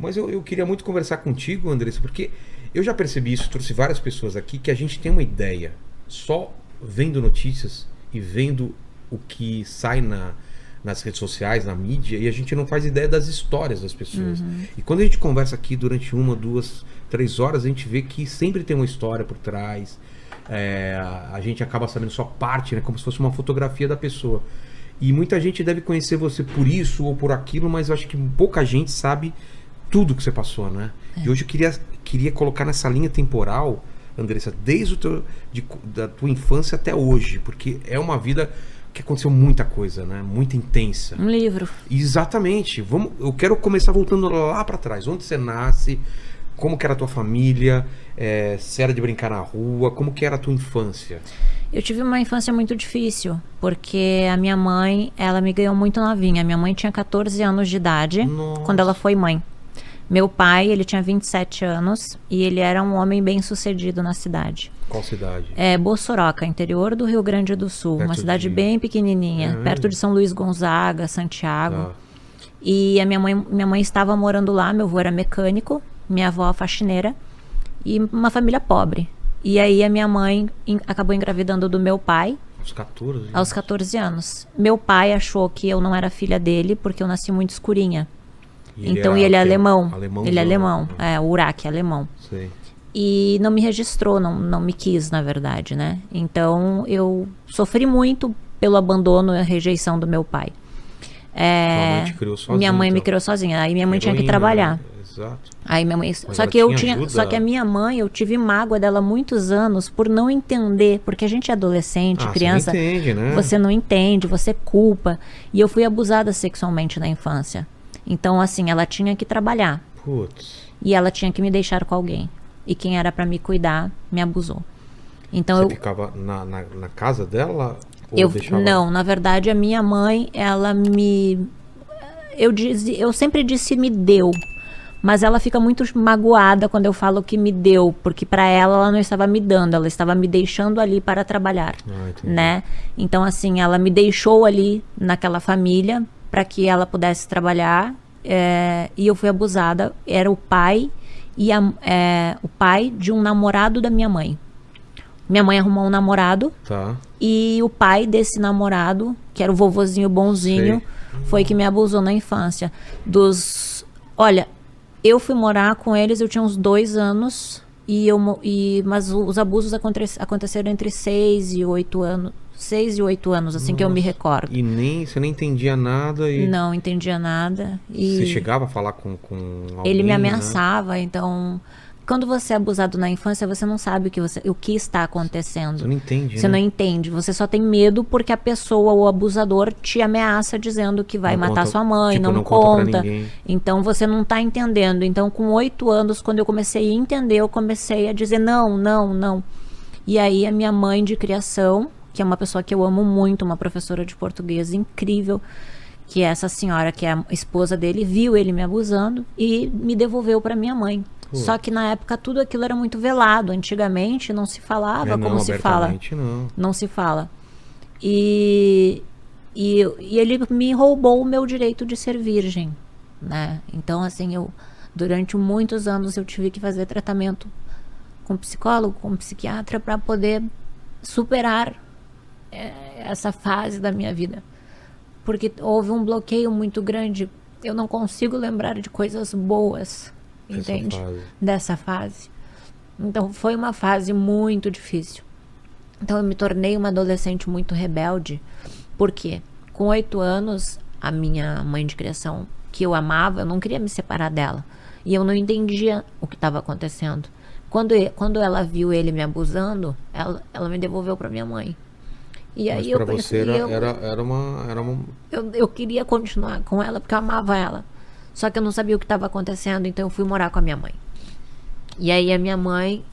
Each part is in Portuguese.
Mas eu queria muito conversar contigo, Andressa, porque eu já percebi isso, trouxe várias pessoas aqui, que a gente tem uma ideia só vendo notícias e vendo o que sai nas redes sociais, na mídia, e a gente não faz ideia das histórias das pessoas. E quando a gente conversa aqui durante 1, 2, 3 horas, a gente vê que sempre tem uma história por trás. A gente acaba sabendo só parte, né? Como se fosse uma fotografia da pessoa. E muita gente deve conhecer você por isso ou por aquilo, mas eu acho que pouca gente sabe tudo que você passou, né? E hoje eu queria colocar nessa linha temporal, Andressa, desde da tua infância até hoje, porque é uma vida que aconteceu muita coisa, né? Muito intensa. Um livro. Exatamente. Eu quero começar voltando lá pra trás. Onde você nasce? Como que era a tua família? Se era de brincar na rua? Como que era a tua infância? Eu tive uma infância muito difícil, porque a minha mãe, ela me ganhou muito novinha. Minha mãe tinha 14 anos de idade quando ela foi mãe. Meu pai, ele tinha 27 anos e ele era um homem bem sucedido na cidade. Qual cidade? Bossoroca, interior do Rio Grande do Sul. Uma cidade bem pequenininha, perto de São Luís Gonzaga, Santiago. E a minha mãe estava morando lá, meu avô era mecânico, minha avó faxineira e uma família pobre. E aí a minha mãe acabou engravidando do meu pai. Aos 14 anos. Meu pai achou que eu não era filha dele porque eu nasci muito escurinha. Então ele é alemão. Ele é alemão. O Uraque é alemão. Sei. E não me registrou, não me quis, na verdade, né? Então eu sofri muito pelo abandono e a rejeição do meu pai. Sua mãe te criou sozinha, minha mãe então. me criou sozinha. Aí minha mãe tinha que trabalhar. Exato. Aí minha mãe, Mas só que a minha mãe, eu tive mágoa dela há muitos anos por não entender, porque a gente é adolescente, criança, você não entende, né? Você não entende, você culpa. E eu fui abusada sexualmente na infância. Então, assim, ela tinha que trabalhar. Putz. E ela tinha que me deixar com alguém. E quem era pra me cuidar, me abusou. Então Você ficava na casa dela? Ou deixava... Não, na verdade, a minha mãe, ela me... Eu sempre disse me deu. Mas ela fica muito magoada quando eu falo que me deu. Porque pra ela não estava me dando. Ela estava me deixando ali para trabalhar. Né? Então, assim, ela me deixou ali naquela família para que ela pudesse trabalhar, e eu fui abusada. Era o pai o pai de um namorado da minha mãe. Minha mãe arrumou um namorado, e o pai desse namorado, que era o vovozinho bonzinho, foi que me abusou na infância. Olha, eu fui morar com eles, eu tinha uns 2 anos, mas os abusos aconteceram entre 6 e 8 anos. 6 e 8 anos, assim. Nossa. Que eu me recordo. E você nem entendia nada? Não entendia nada. Você chegava a falar com alguém? Ele me ameaçava, né? Então... Quando você é abusado na infância, você não sabe o que está acontecendo. Você não entende, Você né? não entende. Você só tem medo porque a pessoa, o abusador, te ameaça dizendo que vai matar sua mãe, não conta. Pra ninguém. Então você não está entendendo. Então, com 8 anos, quando eu comecei a entender, eu comecei a dizer não, não, não. E aí a minha mãe de criação, que é uma pessoa que eu amo muito, uma professora de português incrível, que é essa senhora, que é a esposa dele, viu ele me abusando e me devolveu para minha mãe. Só que na época tudo aquilo era muito velado. Antigamente não se falava como se fala. Não se fala. E ele me roubou o meu direito de ser virgem, né? Então, assim, durante muitos anos eu tive que fazer tratamento com psicólogo, com psiquiatra, para poder superar essa fase da minha vida. Porque houve um bloqueio muito grande. Eu não consigo lembrar de coisas boas. Entende? Dessa fase. Então foi uma fase muito difícil. Então eu me tornei uma adolescente muito rebelde. Por quê? Com 8 anos, a minha mãe de criação, que eu amava, eu não queria me separar dela. E eu não entendia o que estava acontecendo. Quando ela viu ele me abusando, ela me devolveu para minha mãe. E mas aí para você era uma... Eu queria continuar com ela porque eu amava ela. Só que eu não sabia o que estava acontecendo, então eu fui morar com a minha mãe. E aí a minha mãe,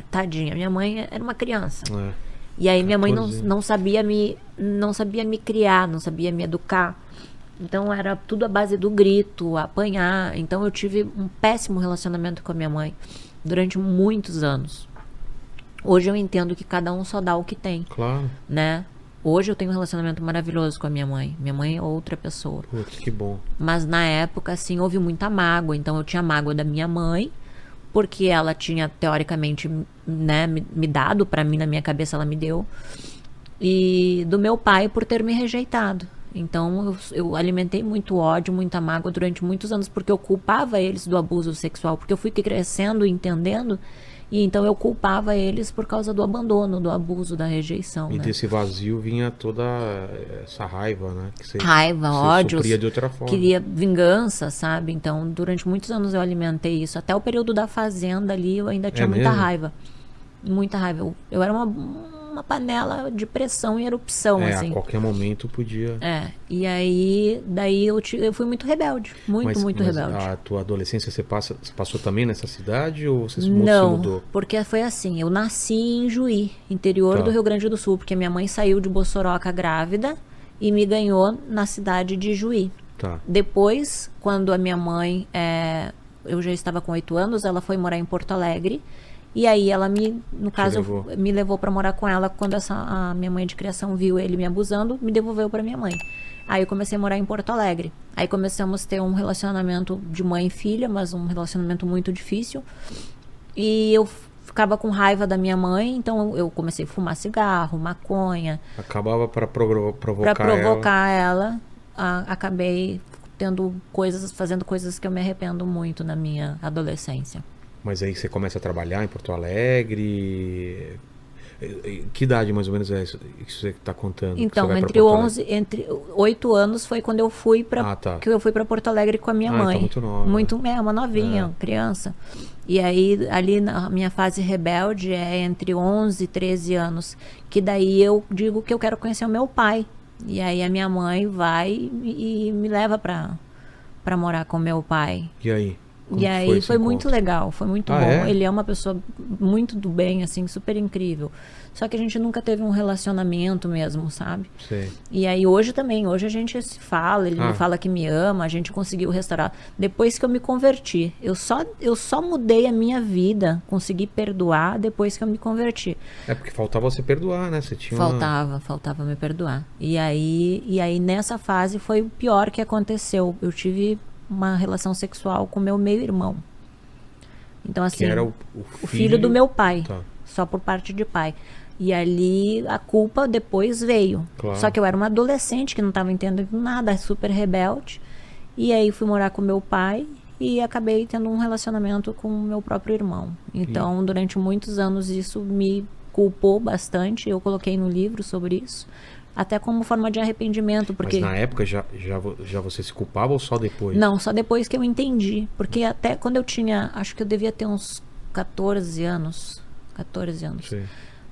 tadinha, minha mãe era uma criança. E aí minha mãe não sabia me criar, não sabia me educar. Então era tudo à base do grito, apanhar. Então eu tive um péssimo relacionamento com a minha mãe durante muitos anos. Hoje eu entendo que cada um só dá o que tem. Claro. Né? Hoje eu tenho um relacionamento maravilhoso com a minha mãe. Minha mãe é outra pessoa. Putz, que bom. Mas na época, assim, houve muita mágoa. Então eu tinha mágoa da minha mãe, porque ela tinha, teoricamente, né, me dado pra mim, na minha cabeça ela me deu. E do meu pai por ter me rejeitado. Então eu alimentei muito ódio, muita mágoa durante muitos anos, porque eu culpava eles do abuso sexual, porque eu fui crescendo e entendendo, e então eu culpava eles por causa do abandono, do abuso, da rejeição. E né? desse vazio vinha toda essa raiva, né? Que você, Raiva, você ódio, supria de outra forma. queria vingança, sabe? Então durante muitos anos eu alimentei isso. Até o período da fazenda ali eu ainda tinha muita mesmo? raiva. Muita raiva. Eu era uma panela de pressão e erupção, assim. A qualquer momento podia. E aí, daí eu fui muito rebelde. Muito rebelde. A tua adolescência você passou também nessa cidade ou você se Não, mudou? porque foi assim, eu nasci em Juí, interior Tá. do Rio Grande do Sul, porque minha mãe saiu de Bossoroca grávida e me ganhou na cidade de Juí. Tá. Depois, quando a minha mãe, eu já estava com 8 anos, ela foi morar em Porto Alegre. E aí ela no caso, levou. me levou para morar com ela quando a minha mãe de criação viu ele me abusando, me devolveu para minha mãe. Aí eu comecei a morar em Porto Alegre. Aí começamos a ter um relacionamento de mãe e filha, mas um relacionamento muito difícil. E eu ficava com raiva da minha mãe, então eu comecei a fumar cigarro, maconha. Acabava para provocar Para provocar ela, acabei fazendo coisas que eu me arrependo muito na minha adolescência. Mas aí você começa a trabalhar em Porto Alegre. Que idade mais ou menos é isso que você está contando? Então, você entre 8 anos foi quando eu fui para que eu fui para Porto Alegre com a minha mãe. Então muito nova. Uma novinha, criança. E aí ali na minha fase rebelde é entre 11 e 13 anos, que daí eu digo que eu quero conhecer o meu pai. E aí a minha mãe vai e me leva para morar com o meu pai. E aí? Como E aí foi muito encontro? legal, foi muito bom. É? Ele é uma pessoa muito do bem, assim, super incrível. Só que a gente nunca teve um relacionamento mesmo, sabe? Sei. E aí hoje a gente se fala, ele me fala que me ama, a gente conseguiu restaurar. Depois que eu me converti, eu só mudei a minha vida, consegui perdoar depois que eu me converti. É porque faltava você perdoar, né? Você tinha Faltava me perdoar. E aí nessa fase foi o pior que aconteceu. Eu tive uma relação sexual com meu meio-irmão. Então assim, que era o filho do meu pai, Tá. só por parte de pai. E ali a culpa depois veio. Claro. Só que eu era uma adolescente que não estava entendendo nada, super rebelde. E aí fui morar com meu pai e acabei tendo um relacionamento com o meu próprio irmão. Então, durante muitos anos isso me culpou bastante. Eu coloquei no livro sobre isso. Até como forma de arrependimento, porque... Mas na época já você se culpava ou só depois? Não, só depois que eu entendi. Porque até quando eu tinha... Acho que eu devia ter uns 14 anos. 14 anos. Sim.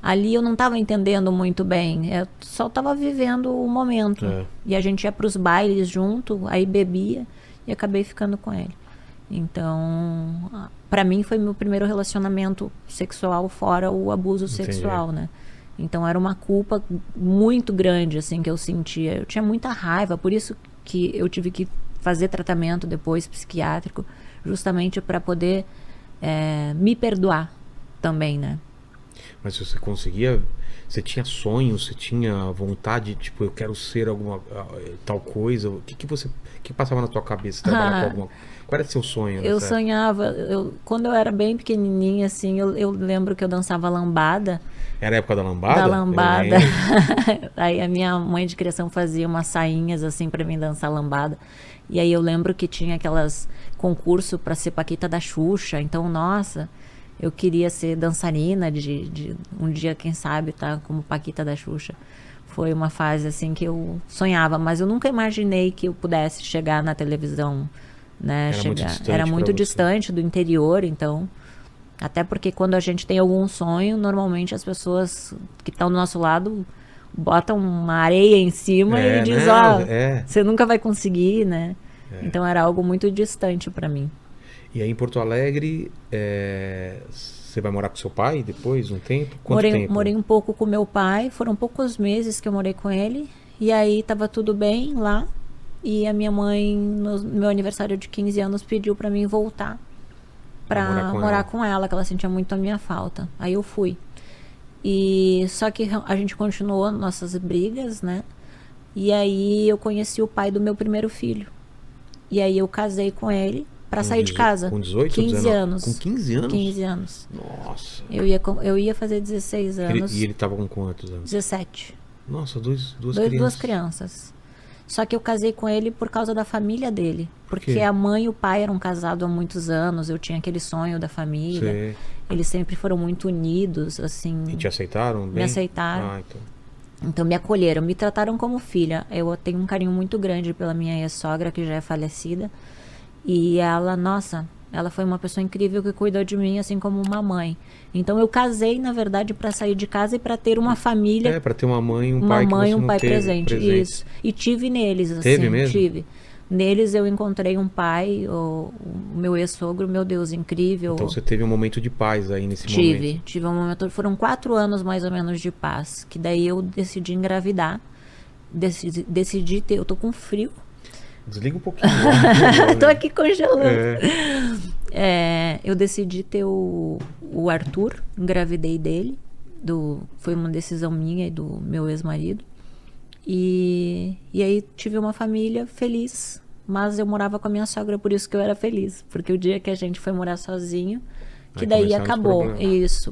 Ali eu não estava entendendo muito bem. Eu só estava vivendo o momento. E a gente ia para os bailes junto, aí bebia e acabei ficando com ele. Então, para mim foi meu primeiro relacionamento sexual fora o abuso sexual, né? Então era uma culpa muito grande, assim, que eu sentia. Eu tinha muita raiva, por isso que eu tive que fazer tratamento depois psiquiátrico, justamente para poder me perdoar também, né? Mas você conseguia... Você tinha sonhos, você tinha vontade, tipo, eu quero ser alguma tal coisa? O que passava na tua cabeça? Trabalhar com alguma... Qual era seu sonho? Eu sonhava... Quando eu era bem pequenininha, assim, eu lembro que eu dançava lambada. Era a época da lambada? Da lambada. Aí a minha mãe de criação fazia umas sainhas, assim, pra mim dançar lambada. E aí eu lembro que tinha aquelas concurso pra ser Paquita da Xuxa. Então, nossa... Eu queria ser dançarina de um dia, quem sabe, tá como Paquita da Xuxa. Foi uma fase assim que eu sonhava, mas eu nunca imaginei que eu pudesse chegar na televisão, né? Era muito distante do interior, então. Até porque quando a gente tem algum sonho, normalmente as pessoas que estão do nosso lado botam uma areia em cima e diz, você nunca vai conseguir, né? Então era algo muito distante para mim. E aí em Porto Alegre, você vai morar com seu pai depois, um tempo? Quanto tempo? Morei um pouco com meu pai, foram poucos meses que eu morei com ele. E aí tava tudo bem lá. E a minha mãe, no meu aniversário de 15 anos, pediu pra mim voltar pra morar com ela, que ela sentia muito a minha falta. Aí eu fui. E só que a gente continuou nossas brigas, né? E aí eu conheci o pai do meu primeiro filho. E aí eu casei com ele pra sair de casa. Com 18 15 19? anos. Com 15 anos? 15 anos. Nossa. Eu ia fazer 16 anos. E ele tava com quantos anos? 17. Nossa, duas Duas crianças. crianças. Só que eu casei com ele por causa da família dele. Porque quê? a mãe e o pai eram casados há muitos anos. Eu tinha aquele sonho da família. Sei. Eles sempre foram muito unidos, assim. E te aceitaram bem? Me aceitaram. Ah, então. Então me acolheram, me trataram como filha. Eu tenho um carinho muito grande pela minha ex-sogra, que já é falecida. E ela, nossa, ela foi uma pessoa incrível que cuidou de mim, assim como uma mãe. Então eu casei, na verdade, para sair de casa e para ter uma família. É, pra ter uma mãe e um uma pai mãe que e você um não pai teve presente. Isso. E tive neles, assim. Teve mesmo? Tive. Neles eu encontrei um pai, o meu ex-sogro, meu Deus, incrível. Então você teve um momento de paz aí nesse momento. Tive um momento, foram 4 anos mais ou menos de paz, que daí eu decidi engravidar, decidi ter, eu tô com frio, Desliga um pouquinho. tô aqui congelando. É. Eu decidi ter o Arthur, engravidei dele, foi uma decisão minha e do meu ex-marido, e aí tive uma família feliz. Mas eu morava com a minha sogra, por isso que eu era feliz. Porque o dia que a gente foi morar sozinho, que Aí daí começaram os acabou. problemas. Isso.